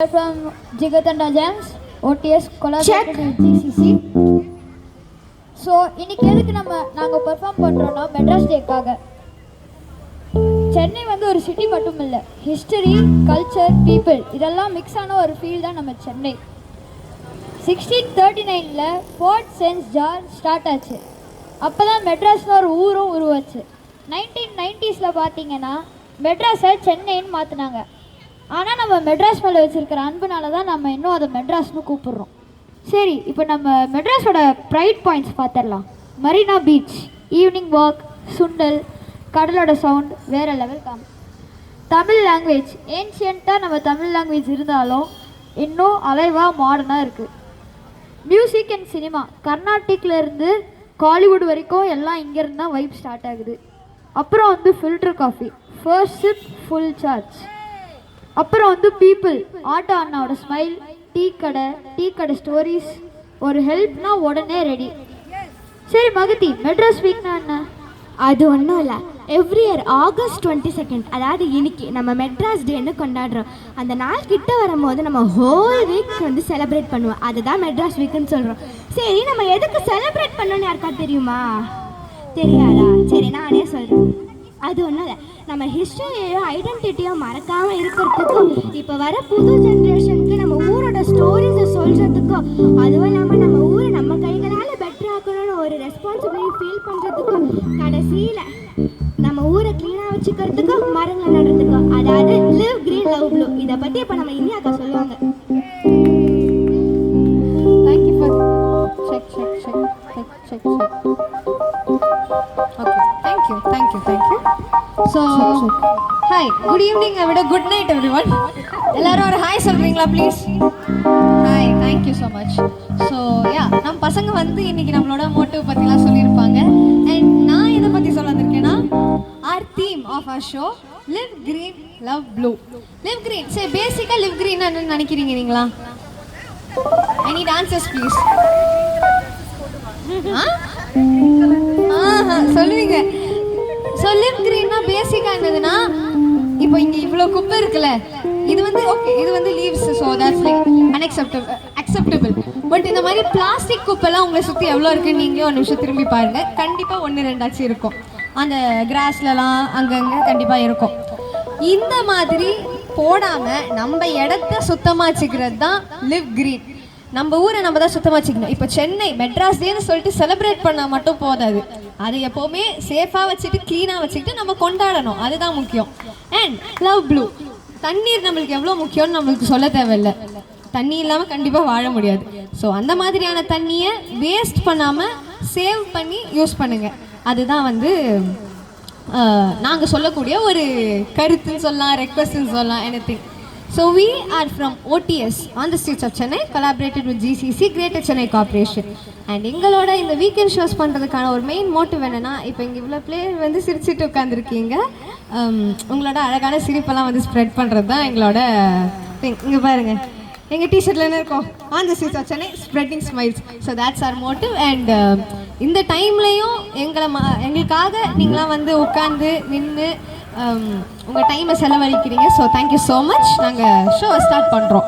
From Jigatanda Jams, OTS collaborated with GCC. So, இன்னைக்கு எதுக்கு நாங்க பெர்ஃபார்ம் பண்றோம்னா மெட்ராஸ் டேக்காக. சென்னை வந்து ஒரு சிட்டி மட்டும் இல்ல, ஹிஸ்டரி, கல்ச்சர், பீப்பிள் இதெல்லாம் மிக்ஸ் ஆன ஒரு ஃபீல் தான் நம்ம சென்னை. 1639ல ஃபோர்ட் சென்ட் ஜார்ஜ் ஸ்டார்ட் ஆச்சு. அப்பதான் மெட்ராஸ்னு ஒரு ஊரும் உருவாச்சு. 1990ஸ்ல பாத்தீங்கன்னா மெட்ராஸை சென்னைன்னு மாத்தினாங்க. ஆனால் நம்ம மெட்ராஸ் மேலே வச்சுருக்கிற அன்புனால தான் நம்ம இன்னும் அதை மெட்ராஸ்னு கூப்பிட்றோம். சரி, இப்போ நம்ம மெட்ராஸோட ப்ரைட் பாயிண்ட்ஸ் பார்த்துடலாம். மரீனா பீச், ஈவினிங் வாக், சுண்டல், கடலோட சவுண்ட் வேறு லெவல் காம். தமிழ் லாங்குவேஜ், ஏன்ஷியண்ட்டாக நம்ம தமிழ் லாங்குவேஜ் இருந்தாலும் இன்னும் அலைவாக மாடர்னாக இருக்குது. மியூசிக் அண்ட் சினிமா, கர்நாட்டிக்லேருந்து காலிவுட் வரைக்கும் எல்லாம் இங்கேருந்து தான் வைப் ஸ்டார்ட் ஆகுது. அப்புறம் வந்து filter coffee, first chip full charge. அப்புறம் வந்து பீப்புள், ஆட்டோ அண்ணாவோட ஸ்மைல், டீ கடை ஸ்டோரிஸ், ஒரு ஹெல்ப்னா உடனே ரெடி. சரி மகதி, மெட்ராஸ் வீக்னா என்ன? அது ஒன்றும் இல்லை, எவ்ரி இயர் ஆகஸ்ட் 22 அதாவது இன்னைக்கு நம்ம மெட்ராஸ் டேன்னு கொண்டாடுறோம். அந்த நாள் கிட்ட வரும்போது நம்ம ஹோல் வீக் வந்து செலிப்ரேட் பண்ணுவோம். அதுதான் மெட்ராஸ் வீக்குன்னு சொல்கிறோம். சரி, நம்ம எதுக்கு செலிப்ரேட் பண்ணோன்னு யாருக்கா தெரியுமா? தெரியாதா? சரி, நானே சொல்கிறேன். அது ஒன்றும் இல்லை, நம்ம ஹிஸ்டரியையும் ஐடென்டிட்டியும் மறக்காமல் இருக்கிறதுக்கும் இப்போ வர புது ஜென்ரேஷனுக்கு நம்ம ஊரோட ஸ்டோரிஸை சொல்கிறதுக்கும், அதுவும் இல்லாமல் நம்ம ஊரை நம்ம கைகளால் பெட்டர் ஆக்கணும்னு ஒரு ரெஸ்பான்சிபிலிட்டி ஃபீல் பண்ணுறதுக்கும், கடைசியில் நம்ம ஊரை க்ளீனாக வச்சுக்கிறதுக்கும், மரங்களை நடுறதுக்கும், அதாவது லிவ் கிரீன் லவ் ப்ளூ. இதை பற்றி இப்போ நம்ம இந்தியாக்கா சொல்லுவாங்க. Thank you for check check check check check check. Okay, thank you. So, hi, good evening, good night everyone. எல்லாரும் ஒரு ஹாய் சொல்றீங்களா please? Hi, thank you so much. So, yeah, நம்ம பசங்க வந்து இன்னைக்கு நம்மளோட மோட்டிவ் பத்திலாம் சொல்லியிருப்பாங்க. And நான் எதை பத்தி சொல்ல வந்திருக்கேன்னா, our theme of our show, live green, love blue. Live green, சரி பேசிக்கா live green என்னன்னு நினைக்கிறீங்க நீங்களா? I need answers please. சொல்லுவீங்க. ஸோ லிவ் கிரீன்னா பேசிக்காக என்னதுன்னா, இப்போ இங்கே இவ்வளோ குப்பை இருக்குல்ல, இது வந்து ஓகே, இது வந்து leaves, so that's like acceptable. But இந்த மாதிரி பிளாஸ்டிக் குப்பைலாம் உங்களை சுற்றி எவ்வளோ இருக்குன்னு நீங்களே ஒரு நிமிஷம் திரும்பி பாருங்கள். கண்டிப்பாக 1-2 இருக்கும் அந்த கிராஸ்லலாம், அங்கங்கே கண்டிப்பாக இருக்கும். இந்த மாதிரி போடாமல் நம்ம இடத்த சுத்தமாக வச்சுக்கிறது தான் லிவ் கிரீன். நம்ம ஊரை நம்ம தான் சுத்தமாக வச்சுக்கணும். இப்போ சென்னை மெட்ராஸ் டேன்னு சொல்லிட்டு செலிப்ரேட் பண்ணால் மட்டும் போதாது, அது எப்போவுமே சேஃபாக வச்சுட்டு க்ளீனாக வச்சுக்கிட்டு நம்ம கொண்டாடணும், அதுதான் முக்கியம். அண்ட் லவ் ப்ளூ, தண்ணீர் நம்மளுக்கு எவ்வளோ முக்கியம்னு நம்மளுக்கு சொல்ல தேவையில்லை. தண்ணி இல்லாமல் கண்டிப்பாக வாழ முடியாது. ஸோ அந்த மாதிரியான தண்ணியை வேஸ்ட் பண்ணாமல் சேவ் பண்ணி யூஸ் பண்ணுங்கள். அதுதான் வந்து நாங்கள் சொல்லக்கூடிய ஒரு கருத்துன்னு சொல்லலாம், ரெக்வஸ்ட்னு சொல்லலாம், anything. So we are from OTS on the streets of Chennai, collaborated with GCC, Greater Chennai Corporation. And எங்களோட இந்த வீக்கெண்ட் ஷோஸ் பண்ணுறதுக்கான ஒரு மெயின் மோட்டிவ் என்னென்னா, இப்போ இங்கே இவ்வளோ பிளேயர் வந்து சிரிச்சுட்டு உட்காந்துருக்கீங்க, உங்களோட அழகான சிரிப்பெல்லாம் வந்து ஸ்ப்ரெட் பண்ணுறது தான் எங்களோட திங். இங்கே பாருங்கள், எங்கள் டிஷர்ட்டில் என்ன இருக்கும், on the streets of Chennai spreading smiles. So that's our motive. And இந்த டைம்லேயும் எங்களுக்காக நீங்களாம் வந்து உட்காந்து நின்று உங்கள் டைமை செலவழிக்கிறீங்க. So thank you so much. நாங்கள் ஷோவை ஸ்டார்ட் பண்ணுறோம்.